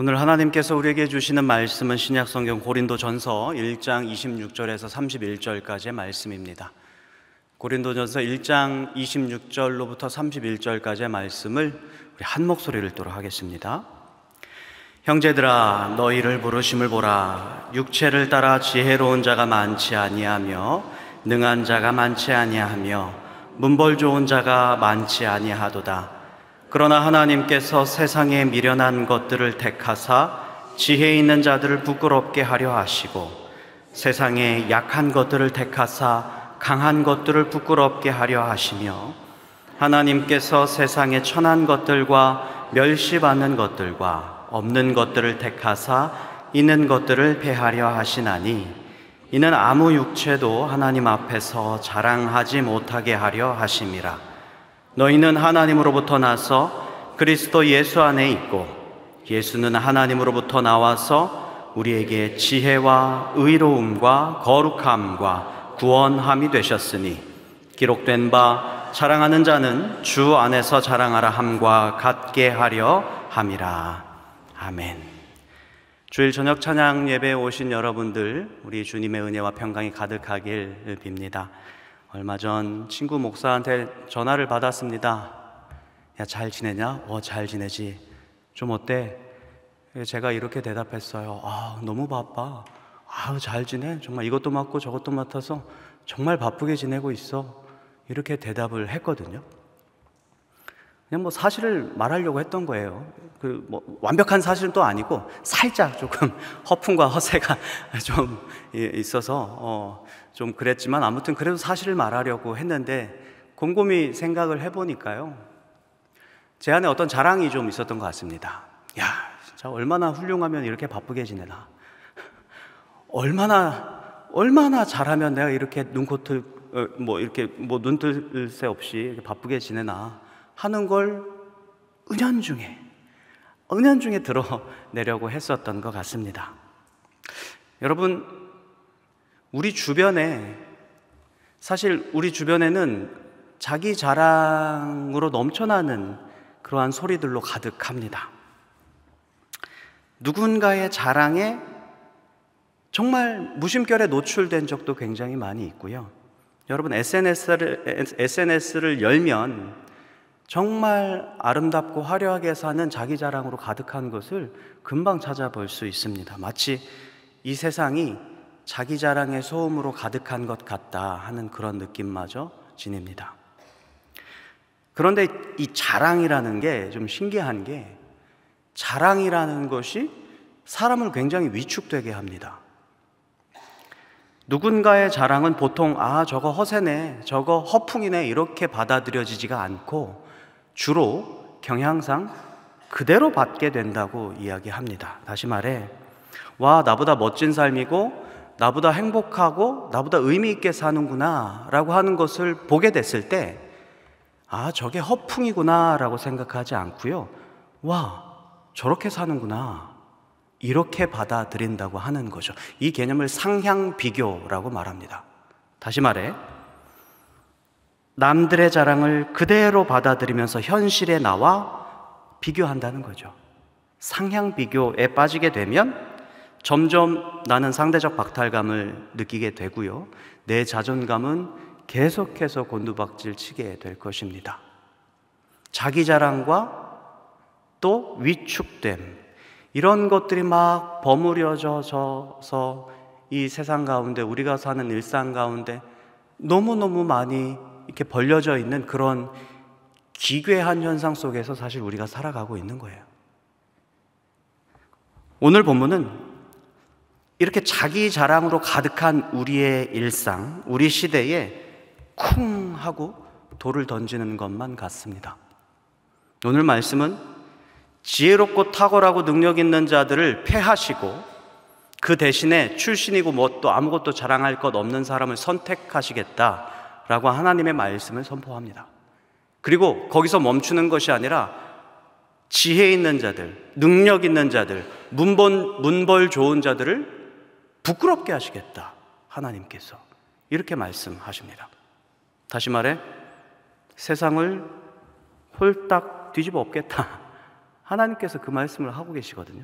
오늘 하나님께서 우리에게 주시는 말씀은 신약성경 고린도전서 1장 26절에서 31절까지의 말씀입니다. 고린도전서 1장 26절로부터 31절까지의 말씀을 우리 한 목소리를 읽도록 하겠습니다. 형제들아, 너희를 부르심을 보라. 육체를 따라 지혜로운 자가 많지 아니하며 능한 자가 많지 아니하며 문벌 좋은 자가 많지 아니하도다. 그러나 하나님께서 세상에 미련한 것들을 택하사 지혜 있는 자들을 부끄럽게 하려 하시고, 세상에 약한 것들을 택하사 강한 것들을 부끄럽게 하려 하시며, 하나님께서 세상에 천한 것들과 멸시받는 것들과 없는 것들을 택하사 있는 것들을 패하려 하시나니, 이는 아무 육체도 하나님 앞에서 자랑하지 못하게 하려 하심이라. 너희는 하나님으로부터 나서 그리스도 예수 안에 있고, 예수는 하나님으로부터 나와서 우리에게 지혜와 의로움과 거룩함과 구원함이 되셨으니, 기록된 바 자랑하는 자는 주 안에서 자랑하라 함과 같게 하려 함이라. 아멘. 주일 저녁 찬양 예배에 오신 여러분들, 우리 주님의 은혜와 평강이 가득하길 빕니다. 얼마 전 친구 목사한테 전화를 받았습니다. 야, 잘 지내냐? 잘 지내지. 좀 어때? 제가 이렇게 대답했어요. 너무 바빠. 잘 지내? 정말 이것도 맡고 저것도 맡아서 정말 바쁘게 지내고 있어. 이렇게 대답을 했거든요. 그냥 사실을 말하려고 했던 거예요. 완벽한 사실은 또 아니고 살짝 조금 허풍과 허세가 좀 있어서 좀 그랬지만, 아무튼 그래도 사실을 말하려고 했는데, 곰곰이 생각을 해보니까요, 제 안에 어떤 자랑이 좀 있었던 것 같습니다. 야, 진짜 얼마나 훌륭하면 이렇게 바쁘게 지내나, 얼마나 잘하면 내가 이렇게 눈코뜰 눈뜰 새 없이 이렇게 바쁘게 지내나 하는 걸 은연중에 드러내려고 했었던 것 같습니다. 여러분, 우리 주변에는 자기 자랑으로 넘쳐나는 그러한 소리들로 가득합니다. 누군가의 자랑에 정말 무심결에 노출된 적도 굉장히 많이 있고요. 여러분, SNS를 열면 정말 아름답고 화려하게 사는 자기 자랑으로 가득한 것을 금방 찾아볼 수 있습니다. 마치 이 세상이 자기 자랑의 소음으로 가득한 것 같다 하는 그런 느낌마저 지닙니다. 그런데 이 자랑이라는 게 좀 신기한 게, 자랑이라는 것이 사람을 굉장히 위축되게 합니다. 누군가의 자랑은 보통 저거 허세네, 저거 허풍이네 이렇게 받아들여지지가 않고, 주로 경향상 그대로 받게 된다고 이야기합니다. 다시 말해, 나보다 멋진 삶이고 나보다 행복하고 나보다 의미 있게 사는구나 라고 하는 것을 보게 됐을 때, 저게 허풍이구나 라고 생각하지 않고요, 저렇게 사는구나 이렇게 받아들인다고 하는 거죠. 이 개념을 상향비교라고 말합니다. 다시 말해, 남들의 자랑을 그대로 받아들이면서 현실에 나와 비교한다는 거죠. 상향비교에 빠지게 되면 점점 나는 상대적 박탈감을 느끼게 되고요, 내 자존감은 계속해서 곤두박질 치게 될 것입니다. 자기 자랑과 또 위축됨, 이런 것들이 막 버무려져서 이 세상 가운데, 우리가 사는 일상 가운데 너무너무 많이 이렇게 벌려져 있는 그런 기괴한 현상 속에서 사실 우리가 살아가고 있는 거예요. 오늘 본문은 이렇게 자기 자랑으로 가득한 우리의 일상, 우리 시대에 쿵 하고 돌을 던지는 것만 같습니다. 오늘 말씀은 지혜롭고 탁월하고 능력 있는 자들을 패하시고, 그 대신에 출신이고 또 아무것도 자랑할 것 없는 사람을 선택하시겠다라고 하나님의 말씀을 선포합니다. 그리고 거기서 멈추는 것이 아니라 지혜 있는 자들, 능력 있는 자들, 문벌 좋은 자들을 부끄럽게 하시겠다, 하나님께서 이렇게 말씀하십니다. 다시 말해, 세상을 홀딱 뒤집어 엎겠다, 하나님께서 그 말씀을 하고 계시거든요.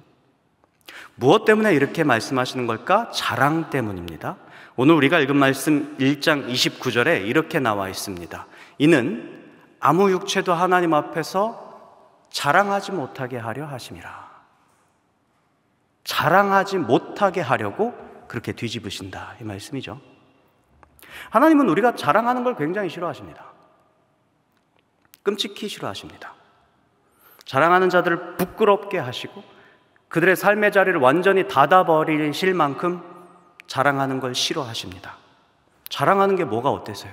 무엇 때문에 이렇게 말씀하시는 걸까? 자랑 때문입니다. 오늘 우리가 읽은 말씀 1장 29절에 이렇게 나와 있습니다. 이는 아무 육체도 하나님 앞에서 자랑하지 못하게 하려 하심이라. 자랑하지 못하게 하려고 그렇게 뒤집으신다, 이 말씀이죠. 하나님은 우리가 자랑하는 걸 굉장히 싫어하십니다. 끔찍히 싫어하십니다. 자랑하는 자들을 부끄럽게 하시고 그들의 삶의 자리를 완전히 닫아버리실 만큼 자랑하는 걸 싫어하십니다. 자랑하는 게 뭐가 어때서요?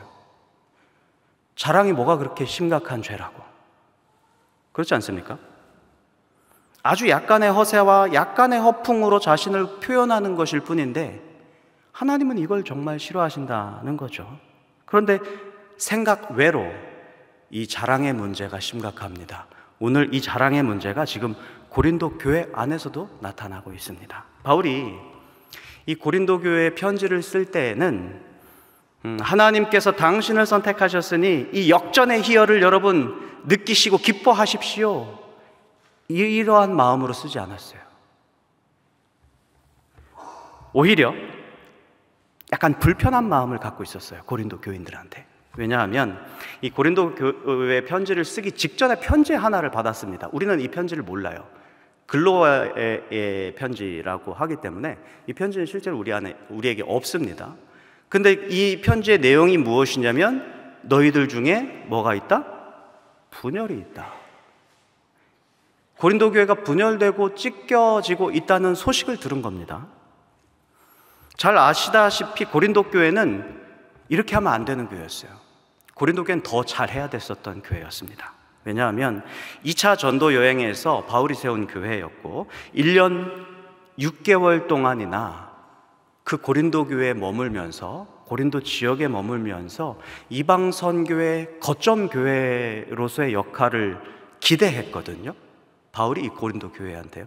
자랑이 뭐가 그렇게 심각한 죄라고? 그렇지 않습니까? 아주 약간의 허세와 약간의 허풍으로 자신을 표현하는 것일 뿐인데 하나님은 이걸 정말 싫어하신다는 거죠. 그런데 생각 외로 이 자랑의 문제가 심각합니다. 오늘 이 자랑의 문제가 지금 고린도 교회 안에서도 나타나고 있습니다. 바울이 이 고린도 교회에 편지를 쓸 때에는 하나님께서 당신을 선택하셨으니 이 역전의 희열을 여러분 느끼시고 기뻐하십시오, 이러한 마음으로 쓰지 않았어요. 오히려 약간 불편한 마음을 갖고 있었어요, 고린도 교인들한테. 왜냐하면 이 고린도 교회 편지를 쓰기 직전에 편지 하나를 받았습니다. 우리는 이 편지를 몰라요. 글로의 편지라고 하기 때문에 이 편지는 실제로 우리에게 없습니다. 근데 이 편지의 내용이 무엇이냐면 너희들 중에 뭐가 있다? 분열이 있다. 고린도 교회가 분열되고 찢겨지고 있다는 소식을 들은 겁니다. 잘 아시다시피 고린도 교회는 이렇게 하면 안 되는 교회였어요. 고린도 교회는 더 잘해야 됐었던 교회였습니다. 왜냐하면 2차 전도 여행에서 바울이 세운 교회였고 1년 6개월 동안이나 그 고린도 교회에 머물면서, 고린도 지역에 머물면서 이방 선교의 거점 교회로서의 역할을 기대했거든요, 바울이 이 고린도 교회한테요.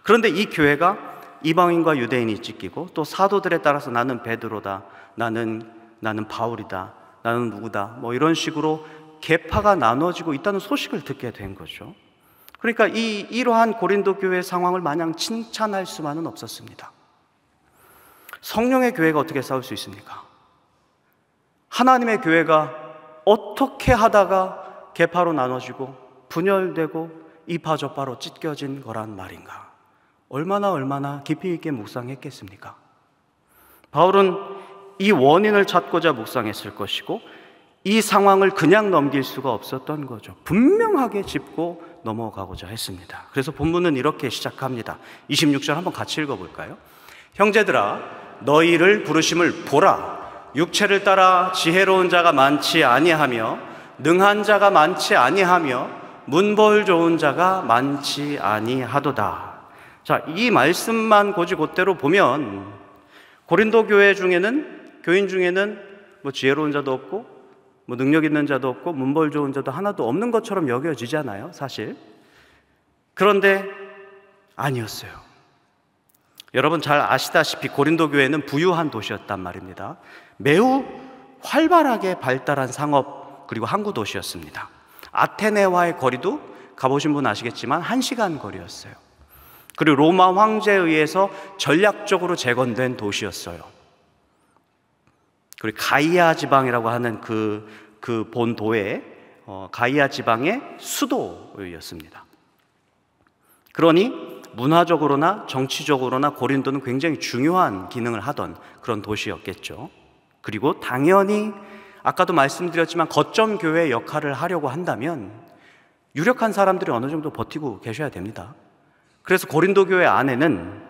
그런데 이 교회가 이방인과 유대인이 찢기고 또 사도들에 따라서 나는 베드로다, 나는 바울이다, 나는 누구다, 뭐 이런 식으로 계파가 나눠지고 있다는 소식을 듣게 된 거죠. 그러니까 이러한 고린도 교회의 상황을 마냥 칭찬할 수만은 없었습니다. 성령의 교회가 어떻게 싸울 수 있습니까? 하나님의 교회가 어떻게 하다가 계파로 나눠지고 분열되고 이파저파로 찢겨진 거란 말인가? 얼마나 깊이 있게 묵상했겠습니까? 바울은 이 원인을 찾고자 묵상했을 것이고 이 상황을 그냥 넘길 수가 없었던 거죠. 분명하게 짚고 넘어가고자 했습니다. 그래서 본문은 이렇게 시작합니다. 26절 한번 같이 읽어볼까요? 형제들아, 너희를 부르심을 보라. 육체를 따라 지혜로운 자가 많지 아니하며 능한 자가 많지 아니하며 문벌 좋은 자가 많지 아니하도다. 자, 이 말씀만 곧대로 보면 고린도 교회 중에는, 교인 중에는 뭐 지혜로운 자도 없고 뭐 능력 있는 자도 없고 문벌 좋은 자도 하나도 없는 것처럼 여겨지잖아요, 사실. 그런데 아니었어요. 여러분 잘 아시다시피 고린도 교회는 부유한 도시였단 말입니다. 매우 활발하게 발달한 상업 그리고 항구 도시였습니다. 아테네와의 거리도 가보신 분 아시겠지만 1시간 거리였어요. 그리고 로마 황제에 의해서 전략적으로 재건된 도시였어요. 그리고 가이아 지방이라고 하는 그 본도의 가이아 지방의 수도였습니다. 그러니 문화적으로나 정치적으로나 고린도는 굉장히 중요한 기능을 하던 그런 도시였겠죠. 그리고 당연히 아까도 말씀드렸지만 거점 교회의 역할을 하려고 한다면 유력한 사람들이 어느 정도 버티고 계셔야 됩니다. 그래서 고린도 교회 안에는,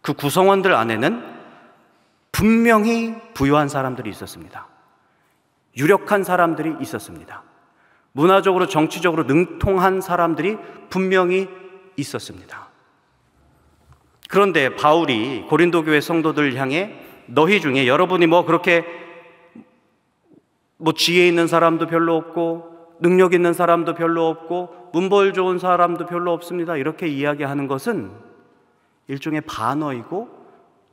그 구성원들 안에는 분명히 부유한 사람들이 있었습니다. 유력한 사람들이 있었습니다. 문화적으로 정치적으로 능통한 사람들이 분명히 있었습니다. 그런데 바울이 고린도 교회 성도들 향해 너희 중에 여러분이 뭐 그렇게 뭐 지혜 있는 사람도 별로 없고 능력 있는 사람도 별로 없고 문벌 좋은 사람도 별로 없습니다, 이렇게 이야기하는 것은 일종의 반어이고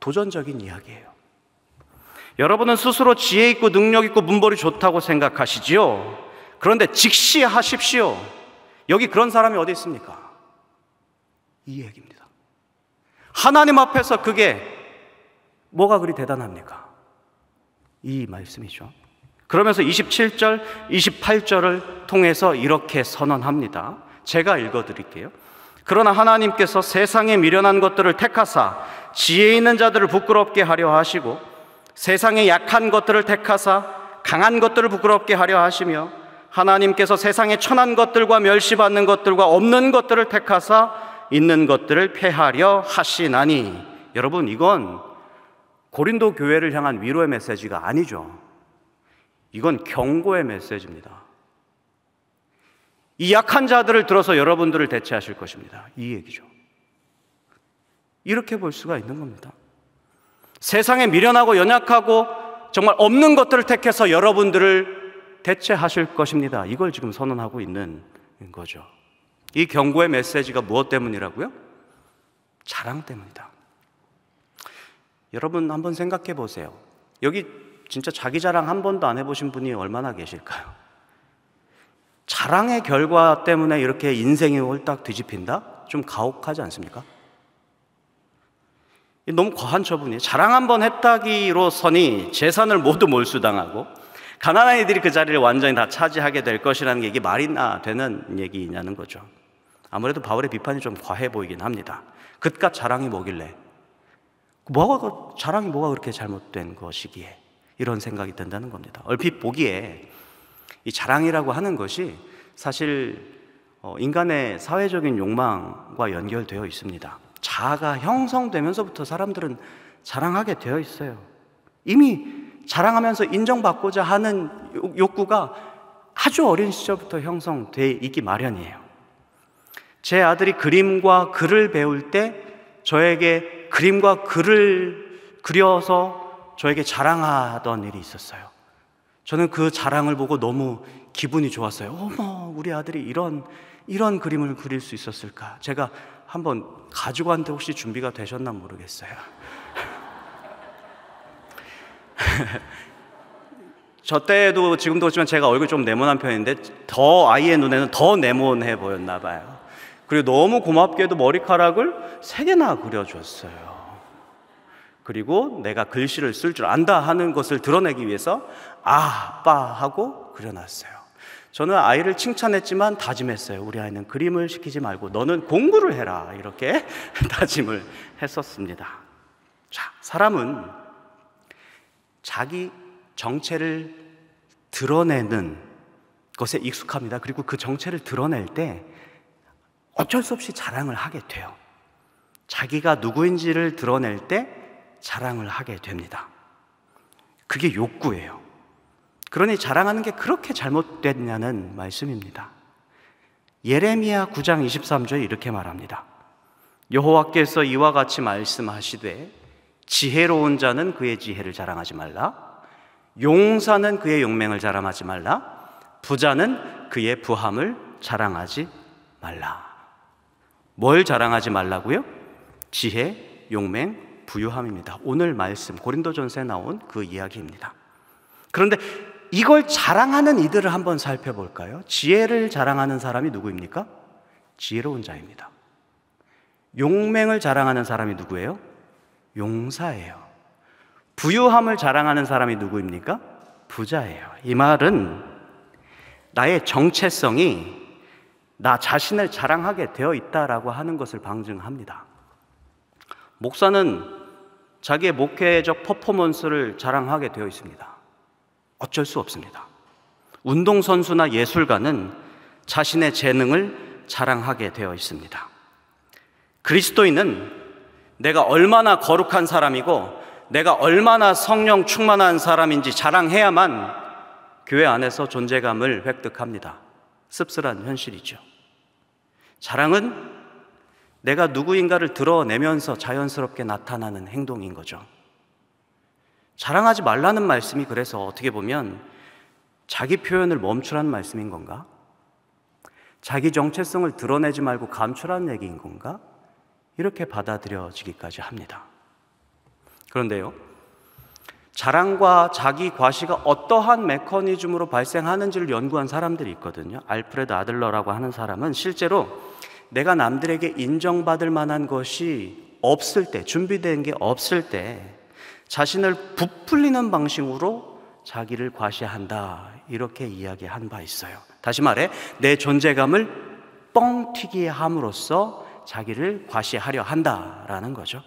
도전적인 이야기예요. 여러분은 스스로 지혜 있고 능력 있고 문벌이 좋다고 생각하시지요? 그런데 직시하십시오. 여기 그런 사람이 어디 있습니까? 이 얘기입니다. 하나님 앞에서 그게 뭐가 그리 대단합니까? 이 말씀이죠. 그러면서 27절, 28절을 통해서 이렇게 선언합니다. 제가 읽어드릴게요. 그러나 하나님께서 세상에 미련한 것들을 택하사 지혜 있는 자들을 부끄럽게 하려 하시고 세상에 약한 것들을 택하사 강한 것들을 부끄럽게 하려 하시며 하나님께서 세상에 천한 것들과 멸시받는 것들과 없는 것들을 택하사 있는 것들을 폐하려 하시나니. 여러분, 이건 고린도 교회를 향한 위로의 메시지가 아니죠. 이건 경고의 메시지입니다. 이 약한 자들을 들어서 여러분들을 대체하실 것입니다. 이 얘기죠. 이렇게 볼 수가 있는 겁니다. 세상에 미련하고 연약하고 정말 없는 것들을 택해서 여러분들을 대체하실 것입니다. 이걸 지금 선언하고 있는 거죠. 이 경고의 메시지가 무엇 때문이라고요? 자랑 때문이다. 여러분 한번 생각해 보세요. 여기 진짜 자기 자랑 한 번도 안 해보신 분이 얼마나 계실까요? 자랑의 결과 때문에 이렇게 인생이 홀딱 뒤집힌다? 좀 가혹하지 않습니까? 너무 과한 처분이에요. 자랑 한 번 했다기로서니 재산을 모두 몰수당하고 가난한 이들이 그 자리를 완전히 다 차지하게 될 것이라는 게 이게 말이나 되는 얘기냐는 거죠. 아무래도 바울의 비판이 좀 과해 보이긴 합니다. 그깟 자랑이 뭐길래, 자랑이 뭐가 그렇게 잘못된 것이기에 이런 생각이 든다는 겁니다. 얼핏 보기에 이 자랑이라고 하는 것이 사실 인간의 사회적인 욕망과 연결되어 있습니다. 자아가 형성되면서부터 사람들은 자랑하게 되어 있어요. 이미 자랑하면서 인정받고자 하는 욕구가 아주 어린 시절부터 형성되어 있기 마련이에요. 제 아들이 그림과 글을 배울 때 저에게 그림과 글을 그려서 저에게 자랑하던 일이 있었어요. 저는 그 자랑을 보고 너무 기분이 좋았어요. 어머, 우리 아들이 이런 그림을 그릴 수 있었을까? 제가 한번 가지고 왔는데 혹시 준비가 되셨나 모르겠어요. 저 때도 지금도 그렇지만 제가 얼굴이 좀 네모난 편인데 더 아이의 눈에는 더 네모해 보였나 봐요. 그리고 너무 고맙게도 머리카락을 3개나 그려줬어요. 그리고 내가 글씨를 쓸 줄 안다 하는 것을 드러내기 위해서 아빠 하고 그려놨어요. 저는 아이를 칭찬했지만 다짐했어요. 우리 아이는 그림을 시키지 말고 너는 공부를 해라, 이렇게 다짐을 했었습니다. 자, 사람은 자기 정체를 드러내는 것에 익숙합니다. 그리고 그 정체를 드러낼 때 어쩔 수 없이 자랑을 하게 돼요. 자기가 누구인지를 드러낼 때 자랑을 하게 됩니다. 그게 욕구예요. 그러니 자랑하는 게 그렇게 잘못됐냐는 말씀입니다. 예레미야 9장 23절에 이렇게 말합니다. 여호와께서 이와 같이 말씀하시되 지혜로운 자는 그의 지혜를 자랑하지 말라, 용사는 그의 용맹을 자랑하지 말라, 부자는 그의 부함을 자랑하지 말라. 뭘 자랑하지 말라고요? 지혜, 용맹, 부유함입니다. 오늘 말씀 고린도전서에 나온 그 이야기입니다. 그런데 이걸 자랑하는 이들을 한번 살펴볼까요? 지혜를 자랑하는 사람이 누구입니까? 지혜로운 자입니다. 용맹을 자랑하는 사람이 누구예요? 용사예요. 부유함을 자랑하는 사람이 누구입니까? 부자예요. 이 말은 나의 정체성이 나 자신을 자랑하게 되어 있다라고 하는 것을 방증합니다. 목사는 자기의 목회적 퍼포먼스를 자랑하게 되어 있습니다. 어쩔 수 없습니다. 운동선수나 예술가는 자신의 재능을 자랑하게 되어 있습니다. 그리스도인은 내가 얼마나 거룩한 사람이고 내가 얼마나 성령 충만한 사람인지 자랑해야만 교회 안에서 존재감을 획득합니다. 씁쓸한 현실이죠. 자랑은 내가 누구인가를 드러내면서 자연스럽게 나타나는 행동인 거죠. 자랑하지 말라는 말씀이 그래서 어떻게 보면 자기 표현을 멈추라는 말씀인 건가? 자기 정체성을 드러내지 말고 감추라는 얘기인 건가? 이렇게 받아들여지기까지 합니다. 그런데요, 자랑과 자기 과시가 어떠한 메커니즘으로 발생하는지를 연구한 사람들이 있거든요. 알프레드 아들러라고 하는 사람은 실제로 내가 남들에게 인정받을 만한 것이 없을 때, 준비된 게 없을 때 자신을 부풀리는 방식으로 자기를 과시한다, 이렇게 이야기한 바 있어요. 다시 말해, 내 존재감을 뻥튀기에 함으로써 자기를 과시하려 한다라는 거죠.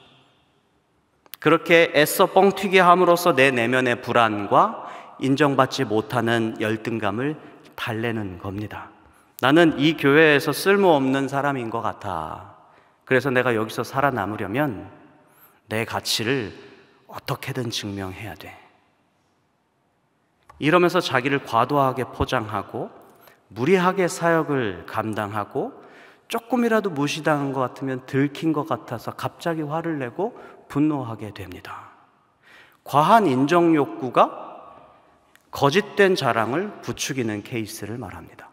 그렇게 애써 뻥튀기 함으로써 내 내면의 불안과 인정받지 못하는 열등감을 달래는 겁니다. 나는 이 교회에서 쓸모없는 사람인 것 같아. 그래서 내가 여기서 살아남으려면 내 가치를 어떻게든 증명해야 돼. 이러면서 자기를 과도하게 포장하고 무리하게 사역을 감당하고 조금이라도 무시당한 것 같으면 들킨 것 같아서 갑자기 화를 내고 분노하게 됩니다. 과한 인정 욕구가 거짓된 자랑을 부추기는 케이스를 말합니다.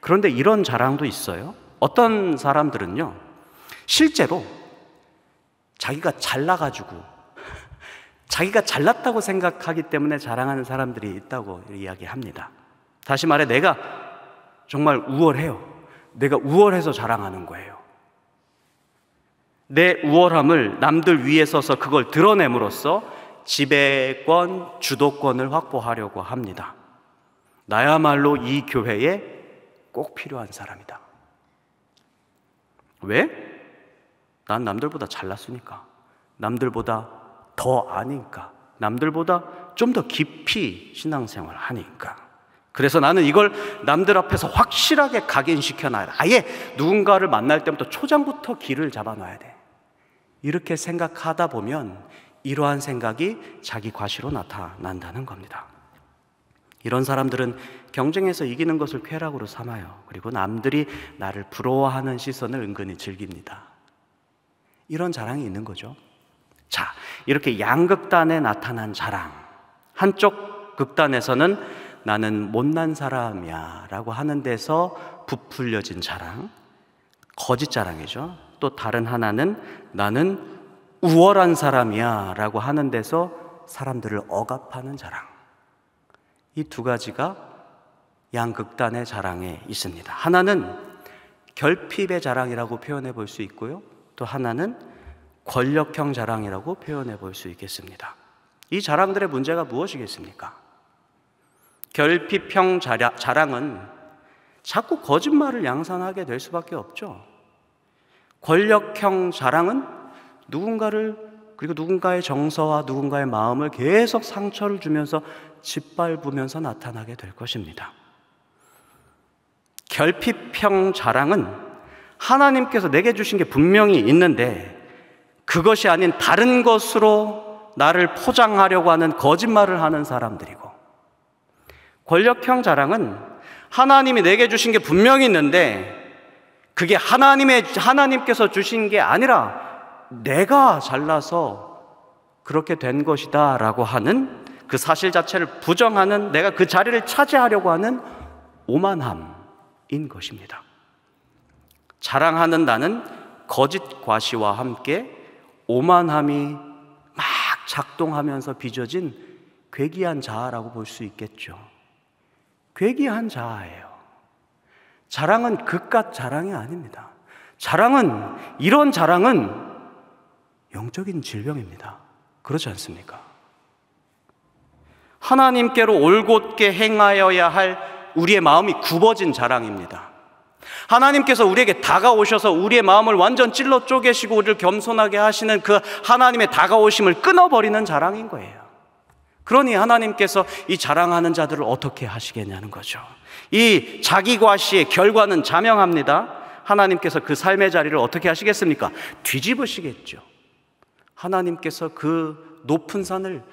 그런데 이런 자랑도 있어요. 어떤 사람들은요, 실제로 자기가 잘나가지고 자기가 잘났다고 생각하기 때문에 자랑하는 사람들이 있다고 이야기합니다. 다시 말해, 내가 정말 우월해요. 내가 우월해서 자랑하는 거예요. 내 우월함을 남들 위에 서서 그걸 드러냄으로써 지배권, 주도권을 확보하려고 합니다. 나야말로 이 교회에 꼭 필요한 사람이다. 왜? 난 남들보다 잘났으니까, 남들보다 더 아니까, 남들보다 좀 더 깊이 신앙생활을 하니까. 그래서 나는 이걸 남들 앞에서 확실하게 각인시켜놔야 돼. 아예 누군가를 만날 때부터 초장부터 길을 잡아놔야 돼. 이렇게 생각하다 보면 이러한 생각이 자기 과시로 나타난다는 겁니다. 이런 사람들은 경쟁에서 이기는 것을 쾌락으로 삼아요. 그리고 남들이 나를 부러워하는 시선을 은근히 즐깁니다. 이런 자랑이 있는 거죠. 자, 이렇게 양극단에 나타난 자랑. 한쪽 극단에서는 나는 못난 사람이야 라고 하는 데서 부풀려진 자랑, 거짓 자랑이죠. 또 다른 하나는 나는 우월한 사람이야 라고 하는 데서 사람들을 억압하는 자랑. 이 두 가지가 양극단의 자랑에 있습니다. 하나는 결핍의 자랑이라고 표현해 볼 수 있고요, 또 하나는 권력형 자랑이라고 표현해 볼 수 있겠습니다. 이 자랑들의 문제가 무엇이겠습니까? 결핍형 자랑은 자꾸 거짓말을 양산하게 될 수밖에 없죠. 권력형 자랑은 그리고 누군가의 정서와 누군가의 마음을 계속 상처를 주면서 짓밟으면서 나타나게 될 것입니다. 결핍형 자랑은 하나님께서 내게 주신 게 분명히 있는데 그것이 아닌 다른 것으로 나를 포장하려고 하는 거짓말을 하는 사람들이고, 권력형 자랑은 하나님이 내게 주신 게 분명히 있는데 그게 하나님께서 주신 게 아니라 내가 잘나서 그렇게 된 것이다 라고 하는 그 사실 자체를 부정하는, 내가 그 자리를 차지하려고 하는 오만함인 것입니다. 자랑하는 나는 거짓 과시와 함께 오만함이 막 작동하면서 빚어진 괴기한 자아라고 볼 수 있겠죠. 괴기한 자아예요. 자랑은 그깟 자랑이 아닙니다. 이런 자랑은 영적인 질병입니다. 그렇지 않습니까? 하나님께로 올곧게 행하여야 할 우리의 마음이 굽어진 자랑입니다. 하나님께서 우리에게 다가오셔서 우리의 마음을 완전 찔러 쪼개시고 우리를 겸손하게 하시는 그 하나님의 다가오심을 끊어버리는 자랑인 거예요. 그러니 하나님께서 이 자랑하는 자들을 어떻게 하시겠냐는 거죠. 이 자기과시의 결과는 자명합니다. 하나님께서 그 삶의 자리를 어떻게 하시겠습니까? 뒤집으시겠죠. 하나님께서 그 높은 산을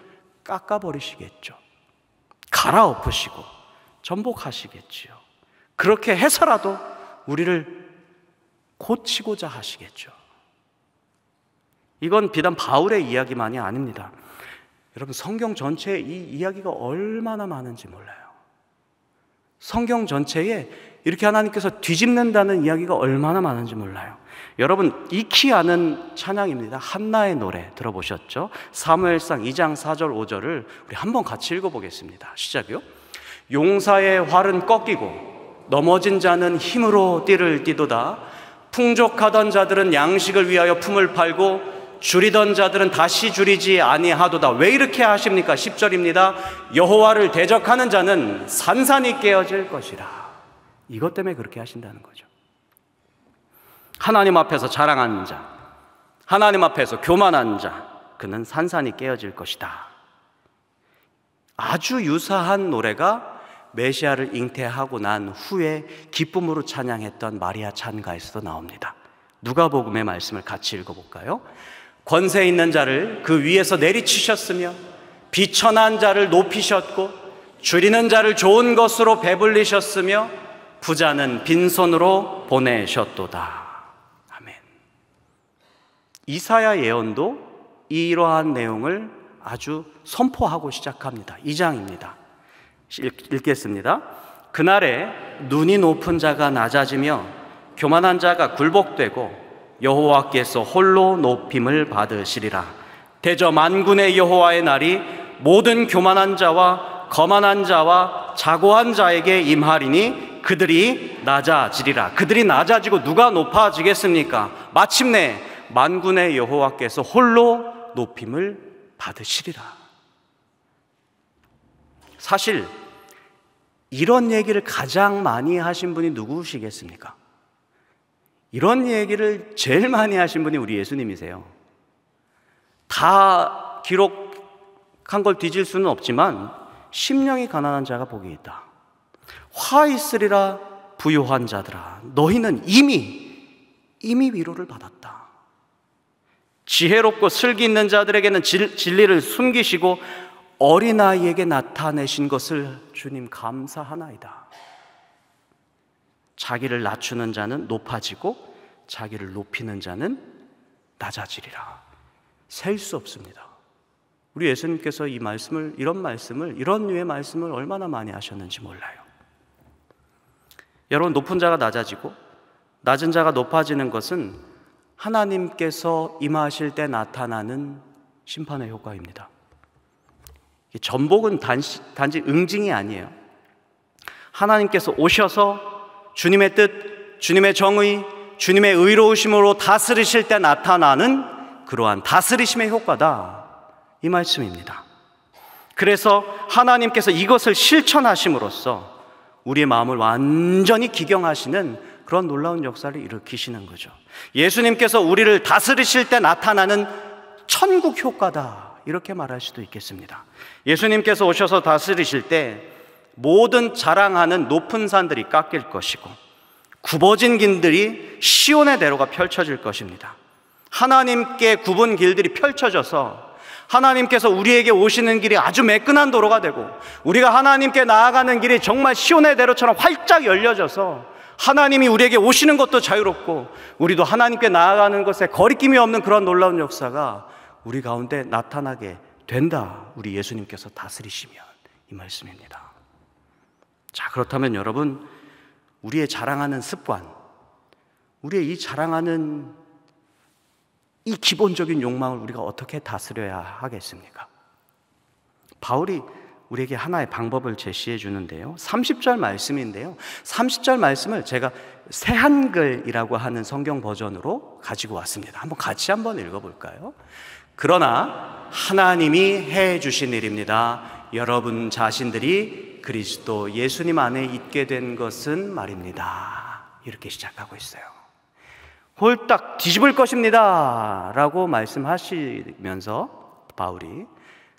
깎아버리시겠죠. 갈아엎으시고 전복하시겠죠. 그렇게 해서라도 우리를 고치고자 하시겠죠. 이건 비단 바울의 이야기만이 아닙니다. 여러분, 성경 전체에 이 이야기가 얼마나 많은지 몰라요. 성경 전체에 이렇게 하나님께서 뒤집는다는 이야기가 얼마나 많은지 몰라요. 여러분, 익히 아는 찬양입니다. 한나의 노래 들어보셨죠? 사무엘상 2장 4절 5절을 우리 한번 같이 읽어보겠습니다. 시작이요. 용사의 활은 꺾이고 넘어진 자는 힘으로 띠를 띠도다. 풍족하던 자들은 양식을 위하여 품을 팔고 줄이던 자들은 다시 줄이지 아니하도다. 왜 이렇게 하십니까? 10절입니다. 여호와를 대적하는 자는 산산이 깨어질 것이라. 이것 때문에 그렇게 하신다는 거죠. 하나님 앞에서 자랑하는 자, 하나님 앞에서 교만한 자, 그는 산산이 깨어질 것이다. 아주 유사한 노래가 메시아를 잉태하고 난 후에 기쁨으로 찬양했던 마리아 찬가에서도 나옵니다. 누가복음의 말씀을 같이 읽어볼까요? 권세 있는 자를 그 위에서 내리치셨으며 비천한 자를 높이셨고 줄이는 자를 좋은 것으로 배불리셨으며 부자는 빈손으로 보내셨도다. 아멘. 이사야 예언도 이러한 내용을 아주 선포하고 시작합니다. 2장입니다. 읽겠습니다. 그날에 눈이 높은 자가 낮아지며 교만한 자가 굴복되고 여호와께서 홀로 높임을 받으시리라. 대저 만군의 여호와의 날이 모든 교만한 자와 거만한 자와 자고한 자에게 임하리니 그들이 낮아지리라. 그들이 낮아지고 누가 높아지겠습니까? 마침내 만군의 여호와께서 홀로 높임을 받으시리라. 사실 이런 얘기를 가장 많이 하신 분이 누구시겠습니까? 이런 얘기를 제일 많이 하신 분이 우리 예수님이세요. 다 기록한 걸 뒤질 수는 없지만 심령이 가난한 자가 복이 있다. 화 있으리라 부요한 자들아, 너희는 이미 위로를 받았다. 지혜롭고 슬기 있는 자들에게는 진리를 숨기시고 어린아이에게 나타내신 것을 주님 감사하나이다. 자기를 낮추는 자는 높아지고 자기를 높이는 자는 낮아지리라. 셀 수 없습니다. 우리 예수님께서 이런 류의 말씀을 얼마나 많이 하셨는지 몰라요. 여러분, 높은 자가 낮아지고 낮은 자가 높아지는 것은 하나님께서 임하실 때 나타나는 심판의 효과입니다. 전복은 단지 응징이 아니에요. 하나님께서 오셔서 주님의 뜻, 주님의 정의, 주님의 의로우심으로 다스리실 때 나타나는 그러한 다스리심의 효과다, 이 말씀입니다. 그래서 하나님께서 이것을 실천하심으로써 우리의 마음을 완전히 기경하시는 그런 놀라운 역사를 일으키시는 거죠. 예수님께서 우리를 다스리실 때 나타나는 천국 효과다, 이렇게 말할 수도 있겠습니다. 예수님께서 오셔서 다스리실 때 모든 자랑하는 높은 산들이 깎일 것이고 굽어진 길들이 시온의 대로가 펼쳐질 것입니다. 하나님께 굽은 길들이 펼쳐져서 하나님께서 우리에게 오시는 길이 아주 매끈한 도로가 되고 우리가 하나님께 나아가는 길이 정말 시온의 대로처럼 활짝 열려져서 하나님이 우리에게 오시는 것도 자유롭고 우리도 하나님께 나아가는 것에 거리낌이 없는 그런 놀라운 역사가 우리 가운데 나타나게 된다. 우리 예수님께서 다스리시면, 이 말씀입니다. 자, 그렇다면 여러분, 우리의 자랑하는 습관, 우리의 이 자랑하는 이 기본적인 욕망을 우리가 어떻게 다스려야 하겠습니까? 바울이 우리에게 하나의 방법을 제시해 주는데요, 30절 말씀인데요, 30절 말씀을 제가 새한글이라고 하는 성경 버전으로 가지고 왔습니다. 같이 한번 읽어볼까요? 그러나 하나님이 해 주신 일입니다. 여러분 자신들이 그리스도 예수님 안에 있게 된 것은 말입니다. 이렇게 시작하고 있어요. 홀딱 뒤집을 것입니다 라고 말씀하시면서 바울이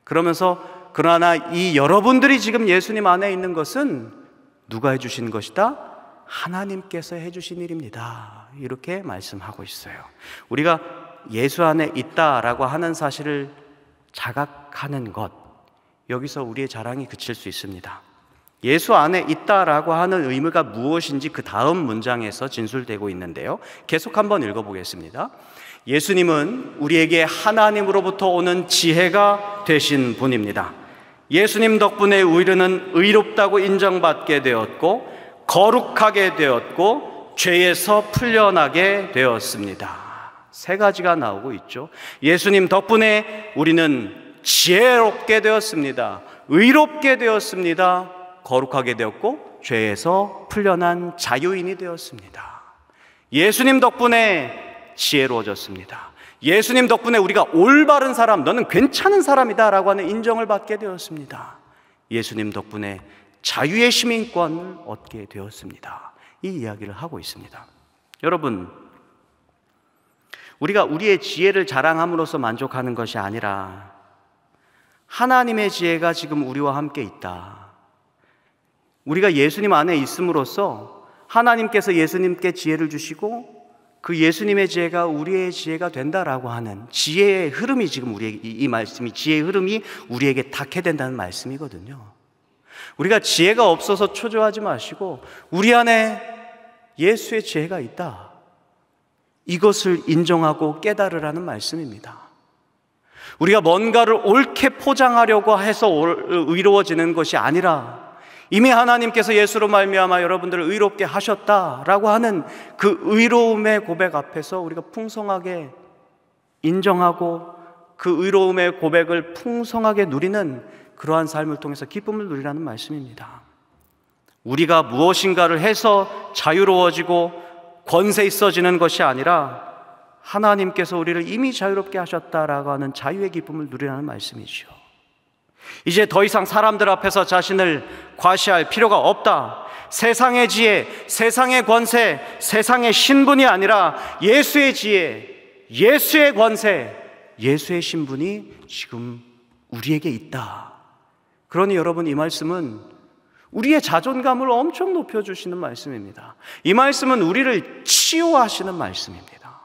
그러면서 그러나 이 여러분들이 지금 예수님 안에 있는 것은 누가 해주신 것이다? 하나님께서 해주신 일입니다. 이렇게 말씀하고 있어요. 우리가 예수 안에 있다라고 하는 사실을 자각하는 것, 여기서 우리의 자랑이 그칠 수 있습니다. 예수 안에 있다라고 하는 의미가 무엇인지 그 다음 문장에서 진술되고 있는데요, 계속 한번 읽어보겠습니다. 예수님은 우리에게 하나님으로부터 오는 지혜가 되신 분입니다. 예수님 덕분에 우리는 의롭다고 인정받게 되었고 거룩하게 되었고 죄에서 풀려나게 되었습니다. 세 가지가 나오고 있죠. 예수님 덕분에 우리는 지혜롭게 되었습니다. 의롭게 되었습니다. 거룩하게 되었고 죄에서 풀려난 자유인이 되었습니다. 예수님 덕분에 지혜로워졌습니다. 예수님 덕분에 우리가 올바른 사람, 너는 괜찮은 사람이다 라고 하는 인정을 받게 되었습니다. 예수님 덕분에 자유의 시민권을 얻게 되었습니다. 이 이야기를 하고 있습니다. 여러분, 우리가 우리의 지혜를 자랑함으로써 만족하는 것이 아니라 하나님의 지혜가 지금 우리와 함께 있다. 우리가 예수님 안에 있음으로써 하나님께서 예수님께 지혜를 주시고 그 예수님의 지혜가 우리의 지혜가 된다라고 하는 지혜의 흐름이 지금 우리에게, 이 말씀이, 지혜의 흐름이 우리에게 닿게 된다는 말씀이거든요. 우리가 지혜가 없어서 초조하지 마시고 우리 안에 예수의 지혜가 있다, 이것을 인정하고 깨달으라는 말씀입니다. 우리가 뭔가를 옳게 포장하려고 해서 의로워지는 것이 아니라 이미 하나님께서 예수로 말미암아 여러분들을 의롭게 하셨다라고 하는 그 의로움의 고백 앞에서 우리가 풍성하게 인정하고 그 의로움의 고백을 풍성하게 누리는 그러한 삶을 통해서 기쁨을 누리라는 말씀입니다. 우리가 무엇인가를 해서 자유로워지고 권세 있어지는 것이 아니라 하나님께서 우리를 이미 자유롭게 하셨다라고 하는 자유의 기쁨을 누리라는 말씀이죠. 이제 더 이상 사람들 앞에서 자신을 과시할 필요가 없다. 세상의 지혜, 세상의 권세, 세상의 신분이 아니라 예수의 지혜, 예수의 권세, 예수의 신분이 지금 우리에게 있다. 그러니 여러분, 이 말씀은 우리의 자존감을 엄청 높여주시는 말씀입니다. 이 말씀은 우리를 치유하시는 말씀입니다.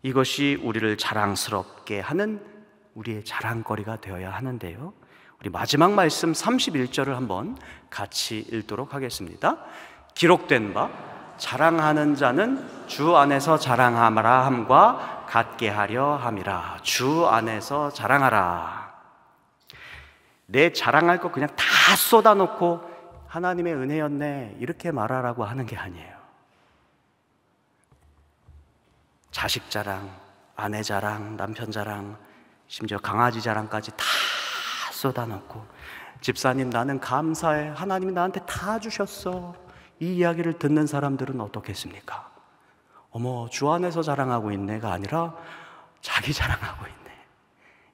이것이 우리를 자랑스럽게 하는 우리의 자랑거리가 되어야 하는데요, 우리 마지막 말씀 31절을 한번 같이 읽도록 하겠습니다. 기록된 바 자랑하는 자는 주 안에서 자랑하라 함과 같게 하려 함이라. 주 안에서 자랑하라. 내 자랑할 거 그냥 다 쏟아놓고 하나님의 은혜였네 이렇게 말하라고 하는 게 아니에요. 자식 자랑, 아내 자랑, 남편 자랑, 심지어 강아지 자랑까지 다 쏟아놓고, 집사님 나는 감사해, 하나님이 나한테 다 주셨어, 이 이야기를 듣는 사람들은 어떻겠습니까? 어머, 주 안에서 자랑하고 있네가 아니라 자기 자랑하고 있네,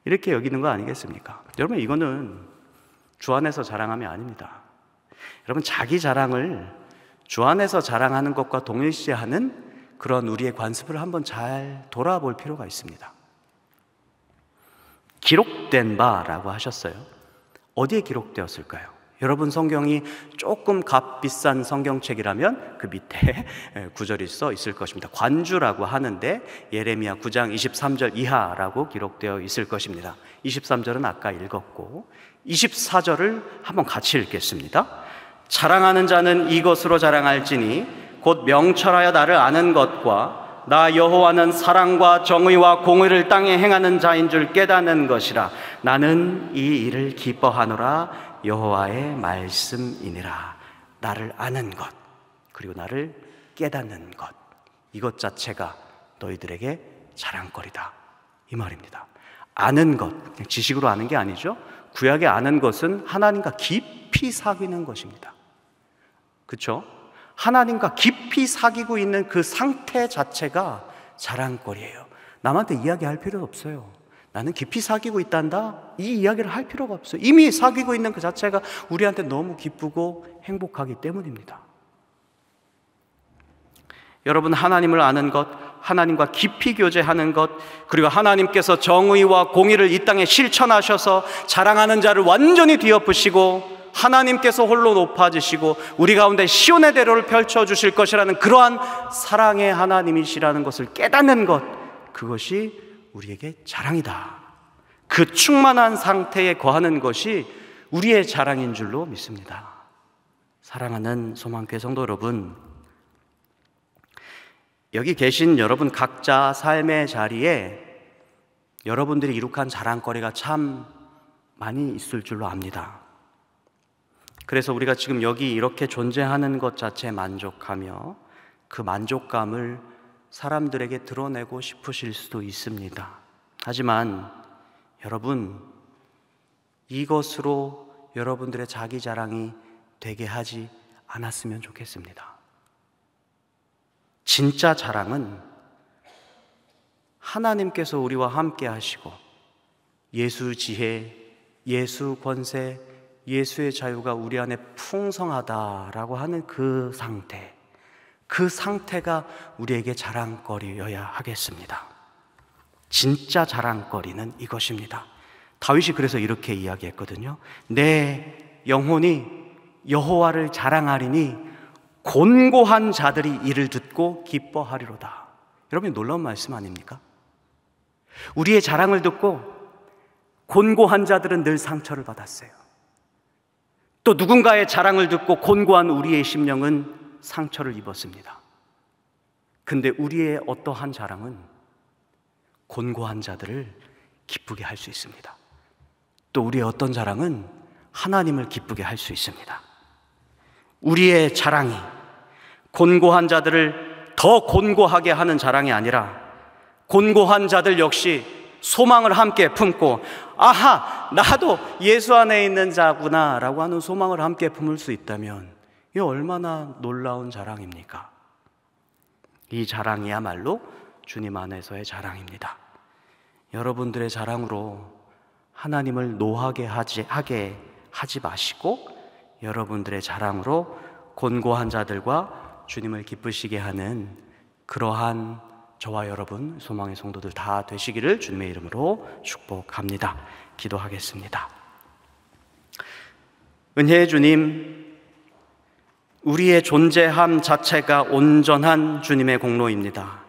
이렇게 여기는 거 아니겠습니까? 여러분, 이거는 주 안에서 자랑함이 아닙니다. 여러분, 자기 자랑을 주 안에서 자랑하는 것과 동일시하는 그런 우리의 관습을 한번 잘 돌아볼 필요가 있습니다. 기록된 바라고 하셨어요. 어디에 기록되었을까요? 여러분, 성경이 조금 값비싼 성경책이라면 그 밑에 구절이 써 있을 것입니다. 관주라고 하는데 예레미야 9장 23절 이하라고 기록되어 있을 것입니다. 23절은 아까 읽었고 24절을 한번 같이 읽겠습니다. 자랑하는 자는 이것으로 자랑할지니 곧 명철하여 나를 아는 것과 나 여호와는 사랑과 정의와 공의를 땅에 행하는 자인 줄 깨닫는 것이라. 나는 이 일을 기뻐하노라. 여호와의 말씀이니라. 나를 아는 것, 그리고 나를 깨닫는 것, 이것 자체가 너희들에게 자랑거리다, 이 말입니다. 아는 것, 그냥 지식으로 아는 게 아니죠. 구약에 아는 것은 하나님과 깊이 사귀는 것입니다. 그렇죠? 하나님과 깊이 사귀고 있는 그 상태 자체가 자랑거리예요. 남한테 이야기할 필요도 없어요. 나는 깊이 사귀고 있단다, 이 이야기를 할 필요가 없어요. 이미 사귀고 있는 그 자체가 우리한테 너무 기쁘고 행복하기 때문입니다. 여러분, 하나님을 아는 것, 하나님과 깊이 교제하는 것, 그리고 하나님께서 정의와 공의를 이 땅에 실천하셔서 자랑하는 자를 완전히 뒤엎으시고 하나님께서 홀로 높아지시고 우리 가운데 시온의 대로를 펼쳐주실 것이라는 그러한 사랑의 하나님이시라는 것을 깨닫는 것, 그것이 우리에게 자랑이다. 그 충만한 상태에 거하는 것이 우리의 자랑인 줄로 믿습니다. 사랑하는 소망교회 성도 여러분, 여기 계신 여러분 각자 삶의 자리에 여러분들이 이룩한 자랑거리가 참 많이 있을 줄로 압니다. 그래서 우리가 지금 여기 이렇게 존재하는 것 자체에 만족하며 그 만족감을 사람들에게 드러내고 싶으실 수도 있습니다. 하지만 여러분, 이것으로 여러분들의 자기 자랑이 되게 하지 않았으면 좋겠습니다. 진짜 자랑은 하나님께서 우리와 함께 하시고 예수 지혜, 예수 권세, 예수의 자유가 우리 안에 풍성하다라고 하는 그 상태가 우리에게 자랑거리여야 하겠습니다. 진짜 자랑거리는 이것입니다. 다윗이 그래서 이렇게 이야기했거든요. 내 영혼이 여호와를 자랑하리니 곤고한 자들이 이를 듣고 기뻐하리로다. 여러분, 놀라운 말씀 아닙니까? 우리의 자랑을 듣고 곤고한 자들은 늘 상처를 받았어요. 또 누군가의 자랑을 듣고 곤고한 우리의 심령은 상처를 입었습니다. 근데 우리의 어떠한 자랑은 곤고한 자들을 기쁘게 할 수 있습니다. 또 우리의 어떤 자랑은 하나님을 기쁘게 할 수 있습니다. 우리의 자랑이 곤고한 자들을 더 곤고하게 하는 자랑이 아니라 곤고한 자들 역시 소망을 함께 품고, 아하, 나도 예수 안에 있는 자구나 라고 하는 소망을 함께 품을 수 있다면 이게 얼마나 놀라운 자랑입니까? 이 자랑이야말로 주님 안에서의 자랑입니다. 여러분들의 자랑으로 하나님을 노하게 하지 마시고 여러분들의 자랑으로 곤고한 자들과 주님을 기쁘시게 하는 그러한 저와 여러분, 소망의 성도들 다 되시기를 주님의 이름으로 축복합니다. 기도하겠습니다. 은혜의 주님, 우리의 존재함 자체가 온전한 주님의 공로입니다.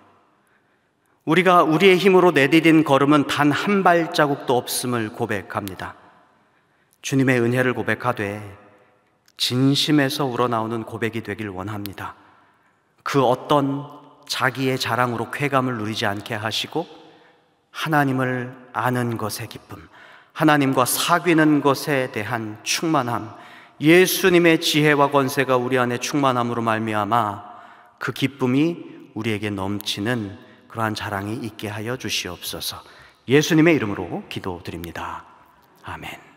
우리가 우리의 힘으로 내디딘 걸음은 단 한 발자국도 없음을 고백합니다. 주님의 은혜를 고백하되 진심에서 우러나오는 고백이 되길 원합니다. 그 어떤 자기의 자랑으로 쾌감을 누리지 않게 하시고 하나님을 아는 것의 기쁨, 하나님과 사귀는 것에 대한 충만함, 예수님의 지혜와 권세가 우리 안에 충만함으로 말미암아 그 기쁨이 우리에게 넘치는 그러한 자랑이 있게 하여 주시옵소서. 예수님의 이름으로 기도드립니다. 아멘.